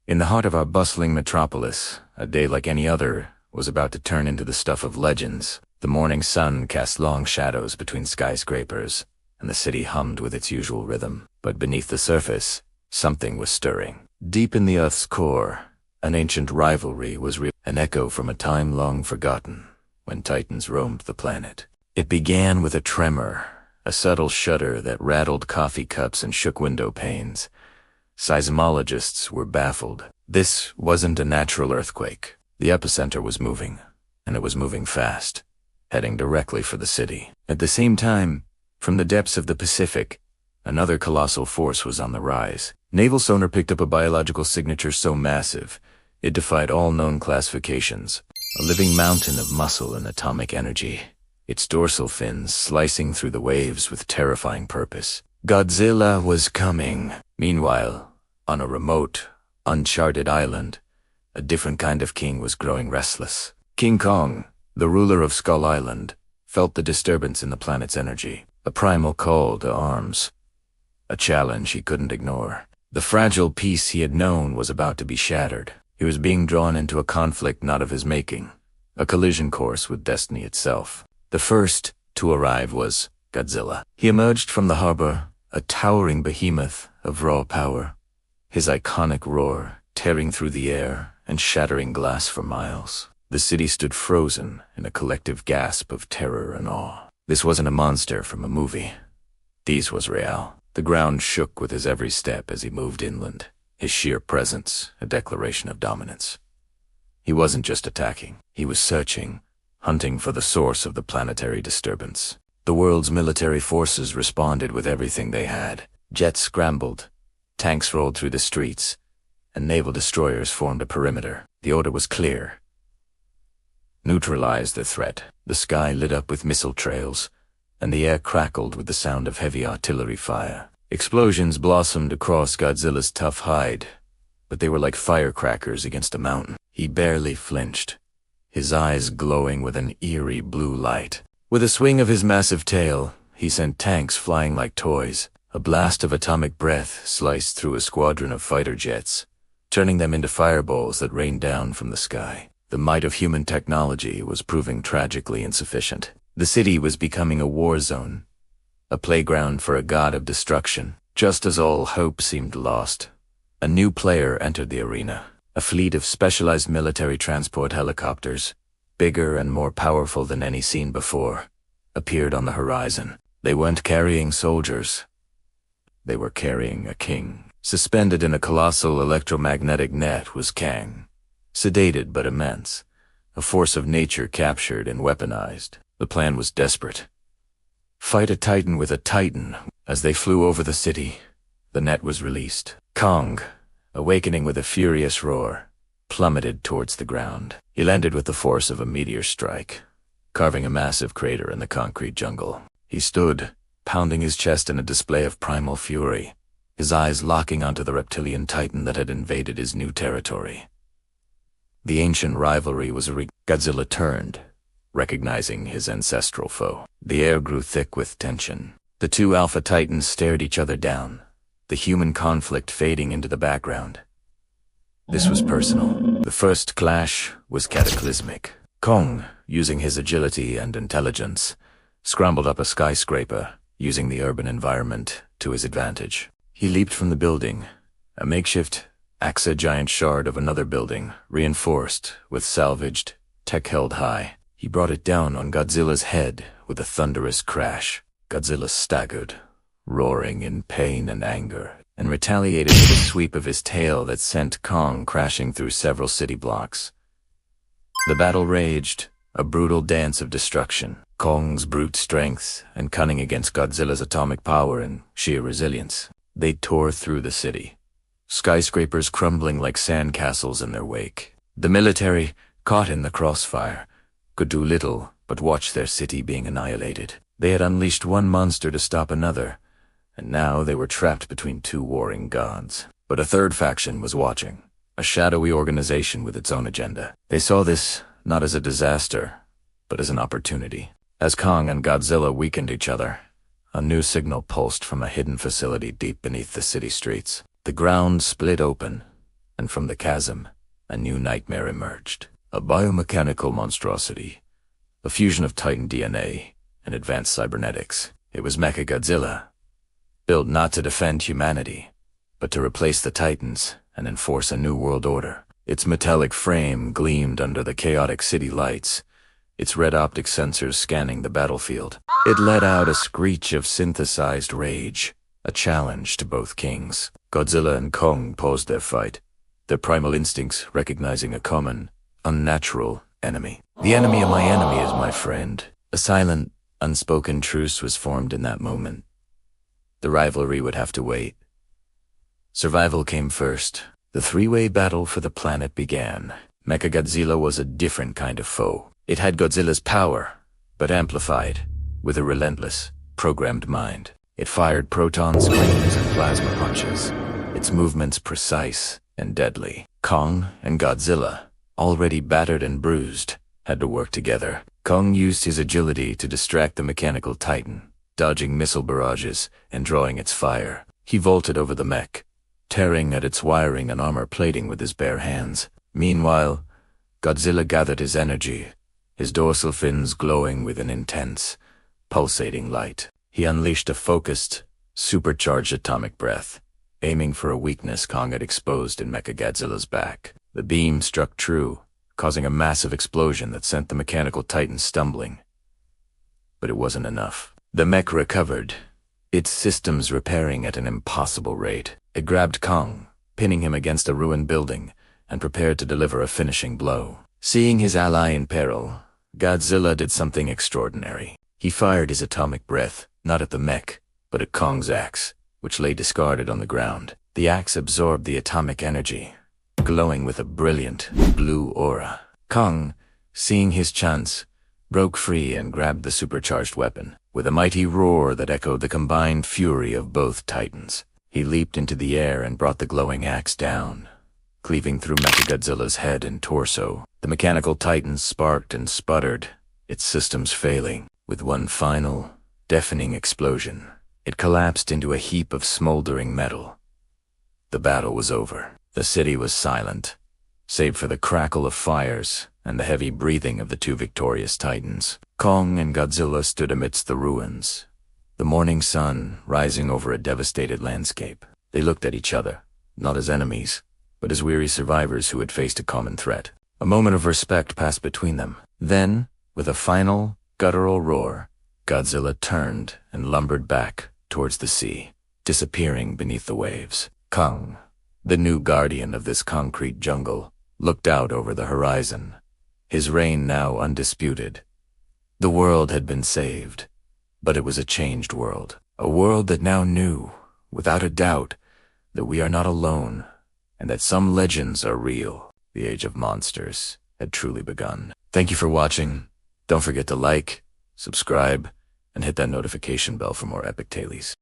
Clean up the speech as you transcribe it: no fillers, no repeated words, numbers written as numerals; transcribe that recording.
In the heart of our bustling metropolis, a day like any other was about to turn into the stuff of legends. The morning sun cast long shadows between skyscrapers, and the city hummed with its usual rhythm. But beneath the surface, something was stirring. Deep in the Earth's core, an ancient rivalry was an echo from a time long forgotten, when titans roamed the planet. It began with a tremor, a subtle shudder that rattled coffee cups and shook window panes. Seismologists were baffled. This wasn't a natural earthquake. The epicenter was moving, and it was moving fast, heading directly for the city. At the same time, from the depths of the Pacific, another colossal force was on the rise. Naval sonar picked up a biological signature so massive, it defied all known classifications. A living mountain of muscle and atomic energy, its dorsal fins slicing through the waves with terrifying purpose. Godzilla was coming. Meanwhile, on a remote, uncharted island, a different kind of king was growing restless. King Kong, the ruler of Skull Island, felt the disturbance in the planet's energy, a primal call to arms, a challenge he couldn't ignore. The fragile peace he had known was about to be shattered. He was being drawn into a conflict not of his making, a collision course with destiny itself. The first to arrive was Godzilla. He emerged from the harbor, a towering behemoth of raw power, his iconic roar tearing through the air and shattering glass for miles. The city stood frozen in a collective gasp of terror and awe. This wasn't a monster from a movie. These was real. The ground shook with his every step as he moved inland, his sheer presence a declaration of dominance. He wasn't just attacking. He was searching, hunting for the source of the planetary disturbance. The world's military forces responded with everything they had. Jets scrambled, tanks rolled through the streets, and naval destroyers formed a perimeter. The order was clear. Neutralize the threat. The sky lit up with missile trails, and the air crackled with the sound of heavy artillery fire. Explosions blossomed across Godzilla's tough hide, but they were like firecrackers against a mountain. He barely flinched, his eyes glowing with an eerie blue light. With a swing of his massive tail, he sent tanks flying like toys. A blast of atomic breath sliced through a squadron of fighter jets, turning them into fireballs that rained down from the sky. The might of human technology was proving tragically insufficient. The city was becoming a war zone, a playground for a god of destruction. Just as all hope seemed lost, a new player entered the arena. A fleet of specialized military transport helicopters, bigger and more powerful than any seen before, appeared on the horizon. They weren't carrying soldiers. They were carrying a king. Suspended in a colossal electromagnetic net was Kang, sedated but immense, a force of nature captured and weaponized. The plan was desperate. Fight a titan with a titan. As they flew over the city, the net was released. Kong, awakening with a furious roar, plummeted towards the ground. He landed with the force of a meteor strike, carving a massive crater in the concrete jungle. He stood, pounding his chest in a display of primal fury, his eyes locking onto the reptilian titan that had invaded his new territory. The ancient rivalry was Godzilla turned, recognizing his ancestral foe. The air grew thick with tension. The two alpha titans stared each other down, the human conflict fading into the background. This was personal. The first clash was cataclysmic. Kong, using his agility and intelligence, scrambled up a skyscraper, using the urban environment to his advantage. He leaped from the building, a makeshift giant shard of another building, reinforced with salvaged tech held high. He brought it down on Godzilla's head with a thunderous crash. Godzilla staggered, roaring in pain and anger, and retaliated with a sweep of his tail that sent Kong crashing through several city blocks. The battle raged, a brutal dance of destruction. Kong's brute strength and cunning against Godzilla's atomic power and sheer resilience. They tore through the city, skyscrapers crumbling like sandcastles in their wake. The military, caught in the crossfire, could do little but watch their city being annihilated. They had unleashed one monster to stop another, and now they were trapped between two warring gods. But a third faction was watching, a shadowy organization with its own agenda. They saw this not as a disaster, but as an opportunity. As Kong and Godzilla weakened each other, a new signal pulsed from a hidden facility deep beneath the city streets. The ground split open, and from the chasm, a new nightmare emerged. A biomechanical monstrosity, a fusion of Titan DNA and advanced cybernetics. It was Mechagodzilla, built not to defend humanity, but to replace the Titans and enforce a new world order. Its metallic frame gleamed under the chaotic city lights, its red optic sensors scanning the battlefield. It let out a screech of synthesized rage, a challenge to both kings. Godzilla and Kong paused their fight, their primal instincts recognizing a common, unnatural enemy. The enemy of my enemy is my friend. A silent, unspoken truce was formed in that moment. The rivalry would have to wait. Survival came first. The three-way battle for the planet began. Mechagodzilla was a different kind of foe. It had Godzilla's power, but amplified, with a relentless, programmed mind. It fired proton screams and plasma punches, its movements precise and deadly. Kong and Godzilla, already battered and bruised, had to work together. Kong used his agility to distract the mechanical titan, dodging missile barrages and drawing its fire. He vaulted over the mech, tearing at its wiring and armor plating with his bare hands. Meanwhile, Godzilla gathered his energy, his dorsal fins glowing with an intense, pulsating light. He unleashed a focused, supercharged atomic breath, aiming for a weakness Kong had exposed in Mechagodzilla's back. The beam struck true, causing a massive explosion that sent the mechanical titan stumbling. But it wasn't enough. The mech recovered, its systems repairing at an impossible rate. It grabbed Kong, pinning him against a ruined building, and prepared to deliver a finishing blow. Seeing his ally in peril, Godzilla did something extraordinary. He fired his atomic breath, not at the mech, but at Kong's axe, which lay discarded on the ground. The axe absorbed the atomic energy, glowing with a brilliant, blue aura. Kong, seeing his chance, broke free and grabbed the supercharged weapon. With a mighty roar that echoed the combined fury of both titans, he leaped into the air and brought the glowing axe down, cleaving through Mechagodzilla's head and torso. The mechanical titan sparked and sputtered, its systems failing. With one final, deafening explosion, it collapsed into a heap of smoldering metal. The battle was over. The city was silent, save for the crackle of fires and the heavy breathing of the two victorious titans. Kong and Godzilla stood amidst the ruins, the morning sun rising over a devastated landscape. They looked at each other, not as enemies, but as weary survivors who had faced a common threat. A moment of respect passed between them. Then, with a final, guttural roar, Godzilla turned and lumbered back towards the sea, disappearing beneath the waves. Kong, the new guardian of this concrete jungle, looked out over the horizon, his reign now undisputed. The world had been saved, but it was a changed world. A world that now knew, without a doubt, that we are not alone, and that some legends are real. The age of monsters had truly begun. Thank you for watching. Don't forget to like, subscribe, and hit that notification bell for more epic tales.